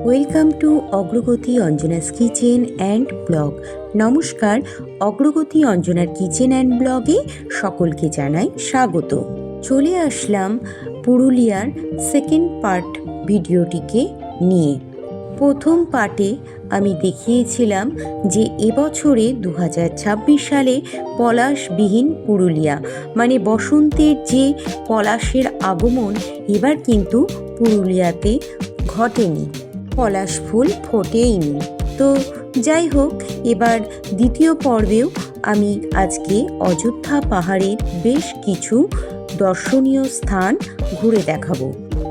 Welcome to অগ্রগতি Anjana's kitchen and blog. নমস্কার, অগ্রগতি অঞ্জনার কিচেন অ্যান্ড ব্লগে সকলকে জানাই স্বাগত। চলে আসলাম পুরুলিয়ার সেকেন্ড পার্ট ভিডিওটিকে নিয়ে। প্রথম পার্টে আমি দেখিয়েছিলাম যে এবছরে 2026 সালে পলাশবিহীন পুরুলিয়া, মানে বসন্তের যে পলাশের আগমন এবার কিন্তু পুরুলিয়াতে ঘটেনি, পলাশ ফুল ফোটেইনি। তো যাই হোক, এবার দ্বিতীয় পর্বেও আমি আজকে অযোধ্যা পাহাড়ের বেশ কিছু দর্শনীয় স্থান ঘুরে দেখাবো।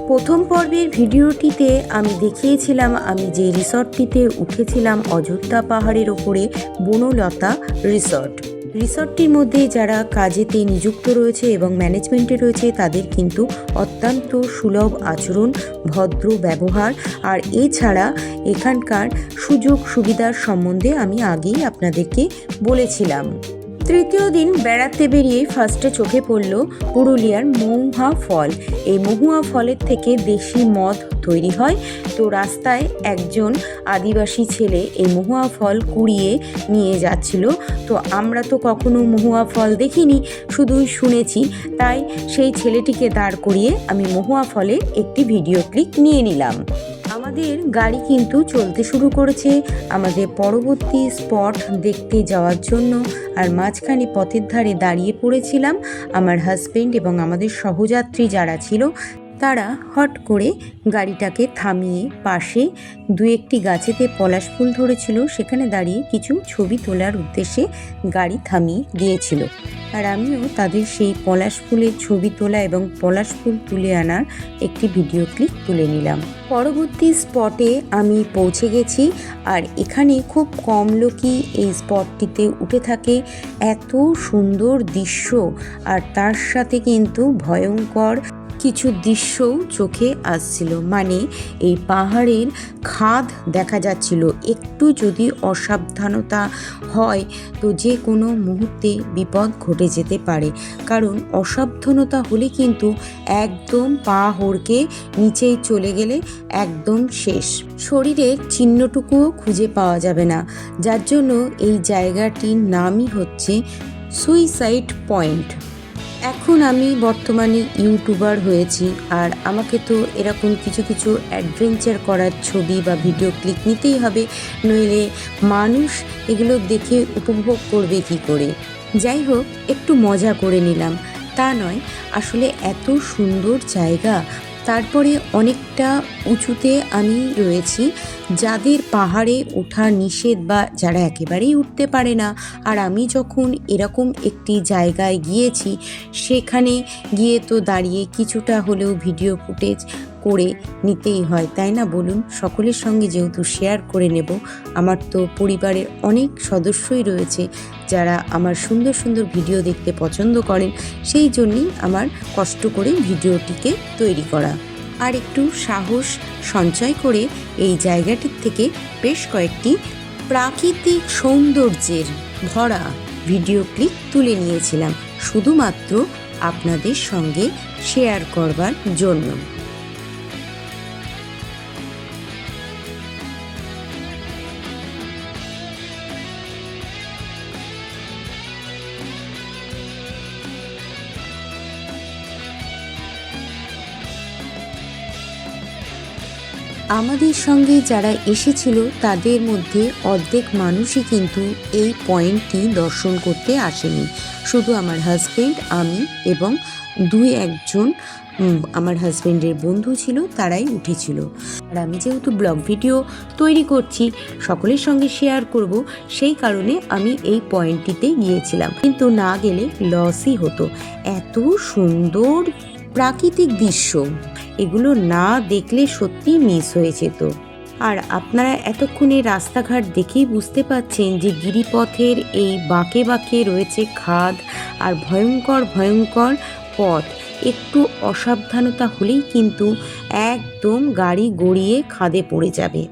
প্রথম পর্বের ভিডিওটিতে আমি দেখিয়েছিলাম আমি যে রিসর্টটিতে উঠেছিলাম অযোধ্যা পাহাড়ের ওপরে, বনলতা রিসর্ট। রিসর্টটির মধ্যে যারা কাজেতে নিযুক্ত রয়েছে এবং ম্যানেজমেন্টে রয়েছে তাদের কিন্তু অত্যন্ত সুলভ আচরণ, ভদ্র ব্যবহার, আর এছাড়া এখানকার সুযোগ সুবিধার সম্বন্ধে আমি আগেই আপনাদেরকে বলেছিলাম। তৃতীয় দিন বেড়াতে বেরিয়ে ফার্স্টে চোখে পড়ল পুরুলিয়ার মহুয়া ফল। এই মহুয়া ফলের থেকে দেশি মদ তৈরি হয়। তো রাস্তায় একজন আদিবাসী ছেলে এই মহুয়া ফল কুড়িয়ে নিয়ে যাচ্ছিল। তো আমরা তো কখনো মহুয়া ফল দেখিনি, শুধুই শুনেছি, তাই সেই ছেলেটিকে দাঁড় করিয়ে আমি মহুয়া ফলের একটি ভিডিও ক্লিপ নিয়ে নিলাম। আমাদের গাড়ি কিন্তু চলতে শুরু করেছে আমাদের পরবর্তী স্পট দেখতে যাওয়ার জন্য। আর মাঝখানে পথের ধারে দাঁড়িয়ে পড়েছিলাম আমার হাজবেন্ড এবং আমাদের সহযাত্রী যারা ছিল তারা হট করে গাড়িটাকে থামিয়ে পাশে দু একটি গাছেতে পলাশ ফুল ধরেছিল, সেখানে দাঁড়িয়ে কিছু ছবি তোলার উদ্দেশ্যে গাড়ি থামিয়ে দিয়েছিল। আর আমিও তাদের সেই পলাশ ফুলের ছবি তোলা এবং পলাশ ফুল তুলে আনার একটি ভিডিও ক্লিপ তুলে নিলাম। পরবর্তী স্পটে আমি পৌঁছে গেছি। আর এখানে খুব কম লোকই এই স্পটটিতে উঠে থাকে। এত সুন্দর দৃশ্য, আর তার সাথে কিন্তু ভয়ঙ্কর কিছু দৃশ্যও চোখে আসছিল। মানে এই পাহাড়ের খাদ দেখা যাচ্ছিল। একটু যদি অসাবধানতা হয় তো যে কোনো মুহূর্তে বিপদ ঘটে যেতে পারে, কারণ অসাবধানতা হলে কিন্তু একদম পা হড়কে নিচেই চলে গেলে একদম শেষ, শরীরের চিহ্নটুকুও খুঁজে পাওয়া যাবে না। যার জন্য এই জায়গাটির নামই হচ্ছে সুইসাইড পয়েন্ট। এখন আমি বর্তমানে ইউটিউবার হয়েছি, আর আমাকে তো এরকম কিছু কিছু অ্যাডভেঞ্চার করার ছবি বা ভিডিও ক্লিপ নিতেই হবে, নইলে মানুষ এগুলো দেখে উপভোগ করবে কি করে। যাই হোক, একটু মজা করে নিলাম, তা নয়, আসলে এত সুন্দর জায়গা। তারপরে অনেকটা উঁচুতে আমি রয়েছি, যাদের পাহাড়ে ওঠা নিষেধ বা যারা একেবারেই উঠতে পারে না। আর আমি যখন এরকম একটি জায়গায় গিয়েছি, সেখানে গিয়ে তো দাঁড়িয়ে কিছুটা হলেও ভিডিও ফুটেজ করে নিতেই হয়, তাই না বলুন? সকলের সঙ্গে যেহেতু শেয়ার করে নেব, আমার তো পরিবারের অনেক সদস্যই রয়েছে যারা আমার সুন্দর সুন্দর ভিডিও দেখতে পছন্দ করেন, সেই জন্যই আমার কষ্ট করে ভিডিওটিকে তৈরি করা। আর একটু সাহস সঞ্চয় করে এই জায়গাটির থেকে বেশ কয়েকটি প্রাকৃতিক সৌন্দর্যের ভরা ভিডিও ক্লিপ তুলে নিয়েছিলাম, শুধুমাত্র আপনাদের সঙ্গে শেয়ার করবার জন্য। আমাদের সঙ্গে যারা এসেছিল তাদের মধ্যে অর্ধেক মানুষই কিন্তু এই পয়েন্টটি দর্শন করতে আসেনি। শুধু আমার হাজব্যান্ড, আমি এবং একজন আমার হাজব্যান্ডের বন্ধু ছিল, তারাই উঠেছিল। আর আমি যেহেতু ব্লগ ভিডিও তৈরি করছি, সকলের সঙ্গে শেয়ার করব, সেই কারণে আমি এই পয়েন্টটিতে গিয়েছিলাম, কিন্তু না গেলে লসই হতো। এত সুন্দর প্রাকৃতিক দৃশ্য, এগুলো না দেখলে সত্যি মিস হয়ে যেত। আর আপনারা এতক্ষণে রাস্তাঘাট দেখেই বুঝতে পাচ্ছেন যে গিরিপথের এই বাঁকে বাঁকে রয়েছে খাদ আর ভয়ঙ্কর ভয়ঙ্কর পথ। একটু অসাবধানতা হলেই কিন্তু একদম গাড়ি গড়িয়ে খাদে পড়ে যাবে।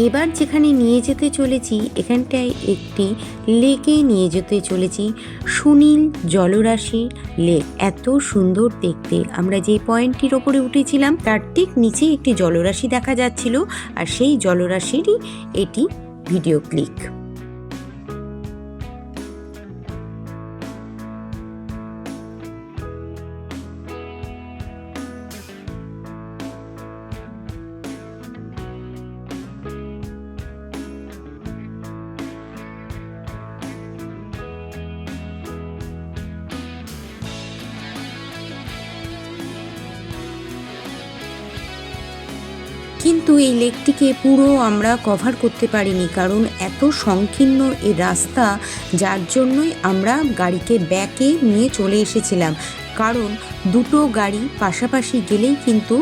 এবার যেখানে নিয়ে যেতে চলেছি এখানটায় একটি লেকে নিয়ে যেতে চলেছি, সুনীল জলরাশি লেক। এত সুন্দর দেখতে। আমরা যে পয়েন্টটির ওপরে উঠেছিলাম তার ঠিক নিচে একটি জলরাশি দেখা যাচ্ছিল, আর সেই জলরাশিরই এটি ভিডিও ক্লিক। কিন্তু এই লেকটিকে পুরো আমরা কভার করতে পারিনি, কারণ এত সংকীর্ণ এই রাস্তা, যার জন্যই আমরা গাড়িকে ব্যাকে নিয়ে চলে এসেছিলাম। কারণ দুটো গাড়ি পাশাপাশি গেলেই কিন্তু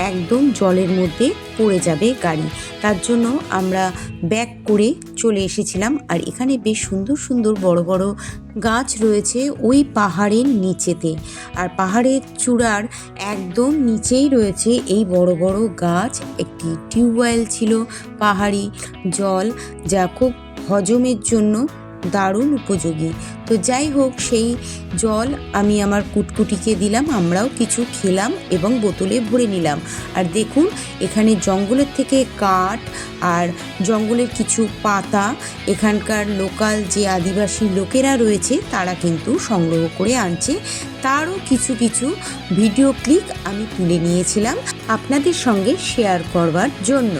একদম জলের মধ্যে পড়ে যাবে গাড়ি, তার জন্য আমরা ব্যাক করে চলে এসেছিলাম। আর এখানে বেশ সুন্দর সুন্দর বড় বড় গাছ রয়েছে ওই পাহাড়ের নিচেতে, আর পাহাড়ের চূড়ার একদম নিচেই রয়েছে এই বড় বড় গাছ। একটি টিউবওয়েল ছিল, পাহাড়ি জল, যা খুব হজমের জন্য দারুণ উপযোগী। তো যাই হোক, সেই জল আমি আমার কুটকুটিকে দিলাম, আমরাও কিছু খেলাম এবং বোতলে ভরে নিলাম। আর দেখুন, এখানে জঙ্গলের থেকে কাঠ আর জঙ্গলের কিছু পাতা এখানকার লোকাল যে আদিবাসী লোকেরা রয়েছে তারা কিন্তু সংগ্রহ করে আনছে। তারও কিছু কিছু ভিডিও ক্লিপ আমি তুলে নিয়েছিলাম আপনাদের সঙ্গে শেয়ার করবার জন্য।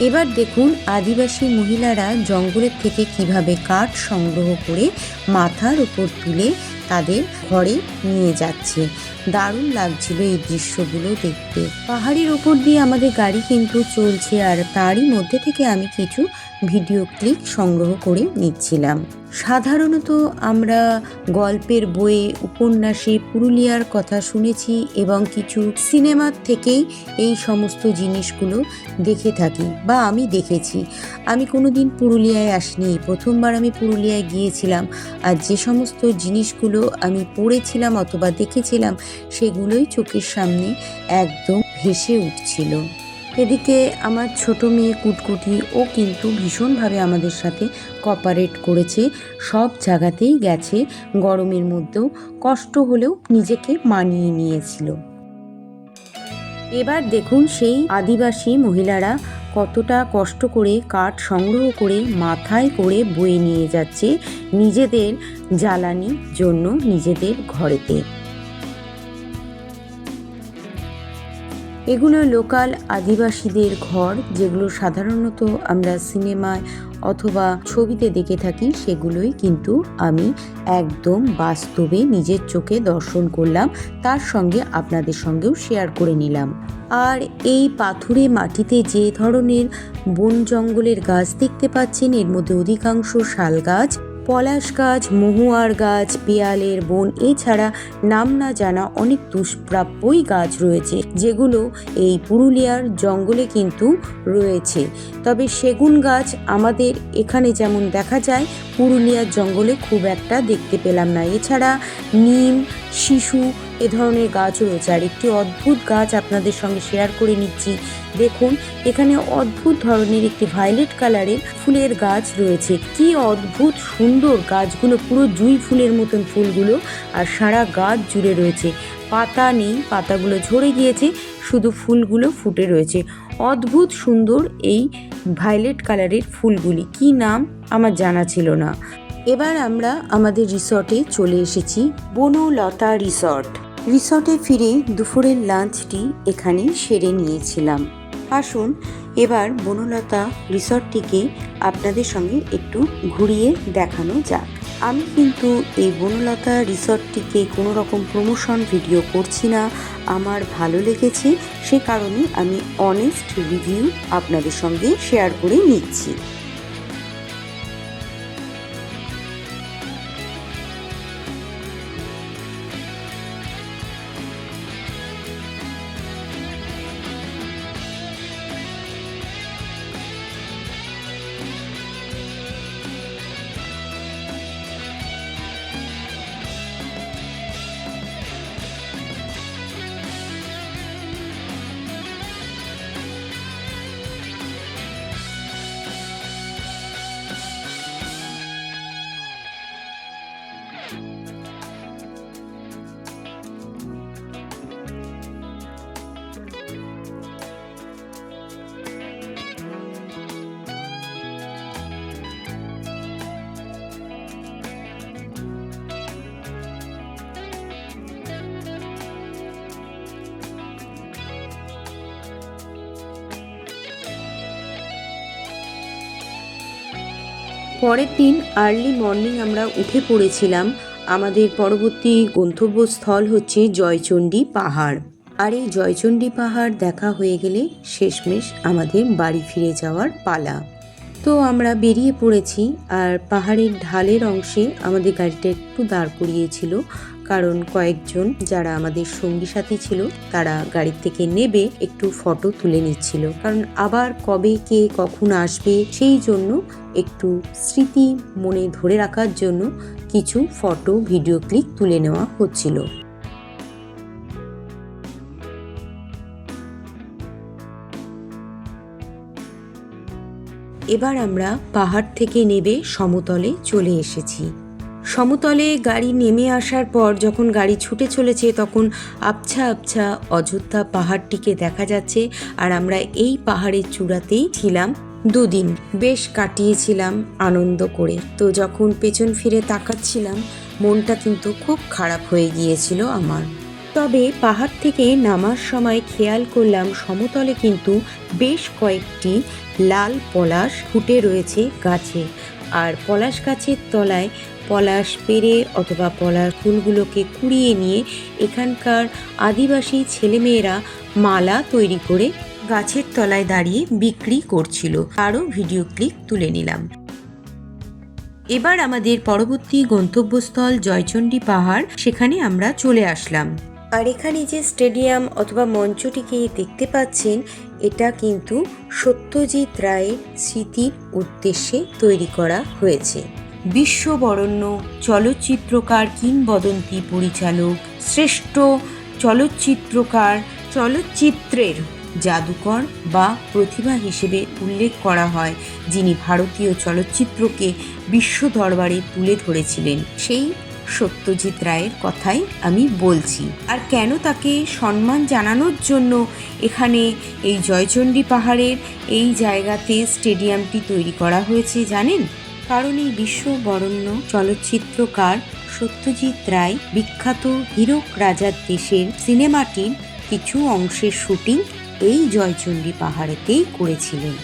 এবার দেখুন আদিবাসী মহিলারা জঙ্গলের থেকে কিভাবে কাঠ সংগ্রহ করে মাথার উপর তুলে তাদের ঘরে নিয়ে যাচ্ছে। দারুণ লাগছিল এই দৃশ্যগুলো দেখতে। পাহাড়ের ওপর দিয়ে আমাদের গাড়ি কিন্তু চলছে, আর তারই মধ্যে থেকে আমি কিছু ভিডিও ক্লিপ সংগ্রহ করে নিচ্ছিলাম। সাধারণত আমরা গল্পের বইয়ে, উপন্যাসে পুরুলিয়ার কথা শুনেছি এবং কিছু সিনেমার থেকেই এই সমস্ত জিনিসগুলো দেখে থাকি বা আমি দেখেছি। আমি কোনোদিন পুরুলিয়ায় আসিনি, প্রথমবার আমি পুরুলিয়ায় গিয়েছিলাম। আর যে সমস্ত জিনিসগুলো আমি পড়েছিলাম অথবা দেখেছিলাম সেগুলোই চোখের সামনে একদম ভেসে উঠছিল। এদিকে আমার ছোট মেয়ে কুটকুটি, ও কিন্তু ভীষণভাবে আমাদের সাথে কোঅপারেট করেছে, সব জায়গাতেই গেছে, গরমের মধ্যেও কষ্ট হলেও নিজেকে মানিয়ে নিয়েছিল। এবার দেখুন সেই আদিবাসী মহিলারা কতটা কষ্ট করে কাঠ সংগ্রহ করে মাথায় করে বয়ে নিয়ে যাচ্ছে নিজেদের জ্বালানির জন্য নিজেদের ঘরেতে। এগুলো লোকাল আদিবাসীদের ঘর, যেগুলো সাধারণত আমরা সিনেমায় অথবা ছবিতে দেখে থাকি, সেগুলোই কিন্তু আমি একদম বাস্তবে নিজের চোখে দর্শন করলাম, তার সঙ্গে আপনাদের সঙ্গেও শেয়ার করে নিলাম। আর এই পাথুরে মাটিতে যে ধরনের বন জঙ্গলের গাছ দেখতে পাচ্ছেন, এর মধ্যে অধিকাংশ শাল গাছ, পলাশ গাছ, মহুয়ার গাছ, পেয়ালের বন, এছাড়া নাম না জানা অনেক দুষ্প্রাপ্যই গাছ রয়েছে, যেগুলো এই পুরুলিয়ার জঙ্গলে কিন্তু রয়েছে। তবে সেগুন গাছ আমাদের এখানে যেমন দেখা যায়, পুরুলিয়ার জঙ্গলে খুব একটা দেখতে পেলাম না। এছাড়া নিম, শিশু এ ধরনের গাছ রয়েছে। আর একটি অদ্ভুত গাছ আপনাদের সঙ্গে শেয়ার করে নিচ্ছি। দেখুন, এখানে অদ্ভুত ধরনের একটি ভায়োলেট কালারের ফুলের গাছ রয়েছে। কি অদ্ভুত সুন্দর গাছগুলো, পুরো জুঁই ফুলের মতন ফুলগুলো, আর সারা গাছ জুড়ে রয়েছে। পাতা নেই, পাতাগুলো ঝরে গিয়েছে, শুধু ফুলগুলো ফুটে রয়েছে। অদ্ভুত সুন্দর এই ভায়োলেট কালারের ফুলগুলি, কি নাম আমার জানা ছিল না। এবার আমরা আমাদের রিসর্টে চলে এসেছি, বনলতা রিসর্ট। রিসর্টে ফিরে দুপুরের লাঞ্চটি এখানেই সেরে নিয়েছিলাম। আসুন এবার বনলতা রিসর্টটিকে আপনাদের সঙ্গে একটু ঘুরিয়ে দেখানো যাক। আমি কিন্তু এই বনলতা রিসর্টটিকে কোনো রকম প্রমোশন ভিডিও করছি না, আমার ভালো লেগেছে সে কারণে আমি অনেস্ট রিভিউ আপনাদের সঙ্গে শেয়ার করে নিচ্ছি। পরের দিন আর্লি মর্নিং আমরা উঠে পড়েছিলাম। আমাদের পরবর্তী গন্তব্যস্থল হচ্ছে জয়চণ্ডী পাহাড়। আর এই জয়চণ্ডী পাহাড় দেখা হয়ে গেলে শেষমেশ আমাদের বাড়ি ফিরে যাওয়ার পালা। তো আমরা বেরিয়ে পড়েছি। আর পাহাড়ের ঢালের অংশে আমাদের গাড়িটা একটু দাঁড় করিয়েছিল, কারণ কয়েকজন যারা আমাদের সঙ্গী সাথী ছিল তারা গাড়ি থেকে নেবে একটু ফটো তুলে নিচ্ছিল, কারণ আবার কবে কে কখন আসবে সেই জন্য একটু স্মৃতি মনে ধরে রাখার জন্য কিছু ফটো ভিডিও ক্লিপ তুলে নেওয়া হচ্ছিল। এবার আমরা পাহাড় থেকে নেমে সমতলে চলে এসেছি। সমতলে গাড়ি নেমে আসার পর যখন গাড়ি ছুটে চলেছে তখন আবছা আবছা অযোধ্যা পাহাড়টিকে দেখা যাচ্ছে। আর আমরা এই পাহাড়ের চূড়াতেই ছিলাম দুদিন, বেশ কাটিয়েছিলাম আনন্দ করে। তো যখন পেছন ফিরে তাকাচ্ছিলাম মনটা কিন্তু খুব খারাপ হয়ে গিয়েছিল আমার। তবে পাহাড় থেকে নামার সময় খেয়াল করলাম সমতলে কিন্তু বেশ কয়েকটি লাল পলাশ ফুটে রয়েছে গাছে। আর পলাশ গাছের তলায় পলাশ পেড়ে অথবা পলাশ ফুলগুলোকে কুড়িয়ে নিয়ে এখানকার আদিবাসী ছেলেমেয়েরা মালা তৈরি করে গাছের তলায় দাঁড়িয়ে বিক্রি করছিল। আরও ভিডিও ক্লিপ তুলে নিলাম। এবার আমাদের পরবর্তী গন্তব্যস্থল জয়চণ্ডী পাহাড়, সেখানে আমরা চলে আসলাম। আর এখানে যে স্টেডিয়াম অথবা মঞ্চটিকে দেখতে পাচ্ছেন, এটা কিন্তু সত্যজিৎ রায়ের স্মৃতির উদ্দেশ্যে তৈরি করা হয়েছে। বিশ্ববরেণ্য চলচ্চিত্রকার, কিংবদন্তি পরিচালক, শ্রেষ্ঠ চলচ্চিত্রকার, চলচ্চিত্রের জাদুকর বা প্রতিভা হিসেবে উল্লেখ করা হয়, যিনি ভারতীয় চলচ্চিত্রকে বিশ্ব দরবারে তুলে ধরেছিলেন, সেই সত্যজিৎ রায়ের কথাই আমি বলছি। আর কেন তাকে সম্মান জানানোর জন্য এখানে এই জয়চণ্ডী পাহাড়ের এই জায়গাতে স্টেডিয়ামটি তৈরি করা হয়েছে জানেন? কারণ এই বিশ্ববরেণ্য চলচ্চিত্রকার সত্যজিৎ রায় বিখ্যাত হীরক রাজার দেশের সিনেমাটির কিছু অংশের শুটিং এই জয়চণ্ডী পাহাড়েতেই করেছিলেন।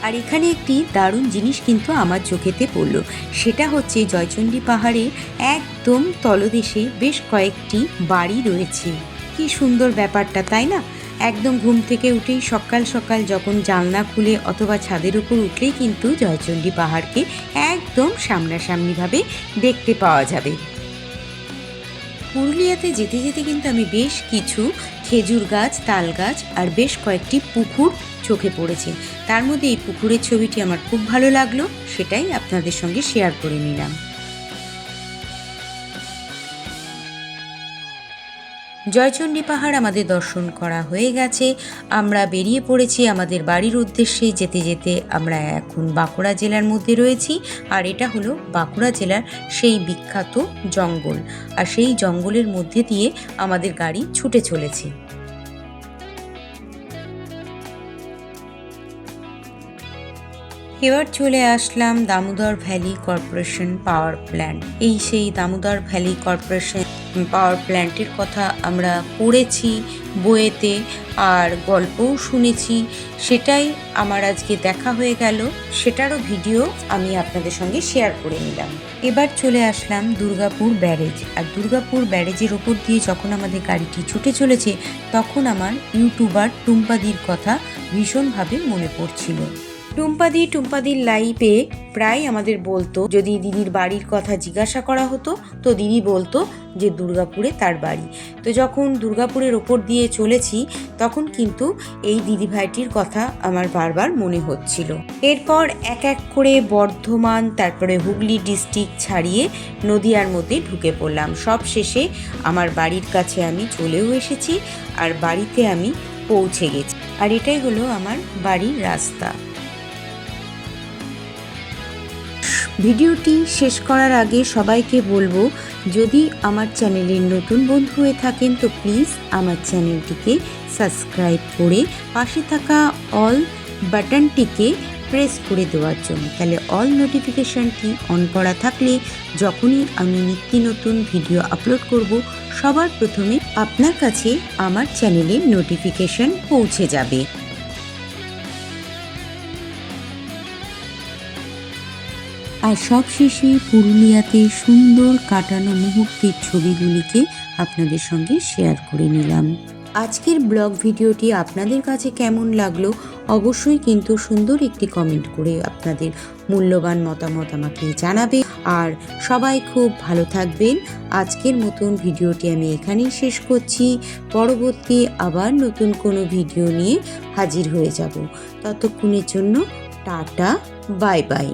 আর এখানে একটি দারুণ জিনিস কিন্তু আমার চোখেতে পড়ল, সেটা হচ্ছে জয়চণ্ডী পাহাড়ে একদম তলদেশে বেশ কয়েকটি বাড়ি রয়েছে। কি সুন্দর ব্যাপারটা, তাই না? একদম ঘুম থেকে উঠেই সকাল সকাল যখন জানলা খুলে অথবা ছাদের উপর উঠলেই কিন্তু জয়চণ্ডী পাহাড়কে একদম সামনাসামনিভাবে দেখতে পাওয়া যাবে। পুরুলিয়াতে যেতে যেতে কিন্তু আমি বেশ কিছু খেজুর গাছ, তাল গাছ আর বেশ কয়েকটি পুকুর চোখে পড়েছে। তার মধ্যে এই পুকুরের ছবিটি আমার খুব ভালো লাগলো, সেটাই আপনাদের সঙ্গে শেয়ার করে নিলাম। জয়চণ্ডী পাহাড় আমাদের দর্শন করা হয়ে গেছে। আমরা বেরিয়ে পড়েছি আমাদের বাড়ির উদ্দেশ্যে। যেতে যেতে আমরা এখন বাঁকুড়া জেলার মধ্যে রয়েছি, আর এটা হলো বাঁকুড়া জেলার সেই বিখ্যাত জঙ্গল, আর সেই জঙ্গলের মধ্যে দিয়ে আমাদের গাড়ি ছুটে চলেছে। এবার চলে আসলাম Damodar valley corporation power plant. এই সেই দামোদর ভ্যালি কর্পোরেশন পাওয়ার প্ল্যান্টের কথা আমরা পড়েছি বইয়েতে আর গল্পও শুনেছি, সেটাই আমার আজকে দেখা হয়ে গেল, সেটারও ভিডিও আমি আপনাদের সঙ্গে শেয়ার করে নিলাম। এবার চলে আসলাম দুর্গাপুর ব্যারেজ, আর দুর্গাপুর ব্যারেজের ওপর দিয়ে যখন আমাদের গাড়িটি ছুটে চলেছে তখন আমার ইউটিউবার টুম্পাদির কথা ভীষণভাবে মনে পড়ছিল। টুম্পাদির লাইভে প্রায় আমাদের বলতো, যদি দিদির বাড়ির কথা জিজ্ঞাসা করা হতো তো দিদি বলতো যে দুর্গাপুরে তার বাড়ি। তো যখন দুর্গাপুরের ওপর দিয়ে চলেছি তখন কিন্তু এই দিদিভাইটির কথা আমার বারবার মনে হচ্ছিল। এরপর এক এক করে বর্ধমান, তারপরে হুগলি ডিস্ট্রিক্ট ছাড়িয়ে নদিয়ার মধ্যে ঢুকে পড়লাম। সব শেষে আমার বাড়ির কাছে আমি চলেও এসেছি, আর বাড়িতে আমি পৌঁছে গেছি, আর এটাই হলো আমার বাড়ির রাস্তা। ভিডিওটি শেষ করার আগে সবাইকে বলবো, যদি আমার চ্যানেলের নতুন বন্ধু হয়ে থাকেন তো প্লিজ আমার চ্যানেলটিকে সাবস্ক্রাইব করে পাশে থাকা অল বাটনটিকে প্রেস করে দেওয়ার জন্য। তাহলে অল নোটিফিকেশানটি অন করা থাকলে যখনই আমি নিত্য নতুন ভিডিও আপলোড করব সবার প্রথমে আপনার কাছে আমার চ্যানেলের নোটিফিকেশান পৌঁছে যাবে। আর সবশেষে পুরুলিয়াতে সুন্দর কাটানো মুহূর্তের ছবিগুলিকে আপনাদের সঙ্গে শেয়ার করে নিলাম। আজকের ব্লগ ভিডিওটি আপনাদের কাছে কেমন লাগলো অবশ্যই কিন্তু সুন্দর একটি কমেন্ট করে আপনাদের মূল্যবান মতামত আমাকে জানাবে। আর সবাই খুব ভালো থাকবেন। আজকের মতন ভিডিওটি আমি এখানেই শেষ করছি। পরবর্তী আবার নতুন কোনো ভিডিও নিয়ে হাজির হয়ে যাব। ততক্ষণের জন্য টাটা, বাই বাই।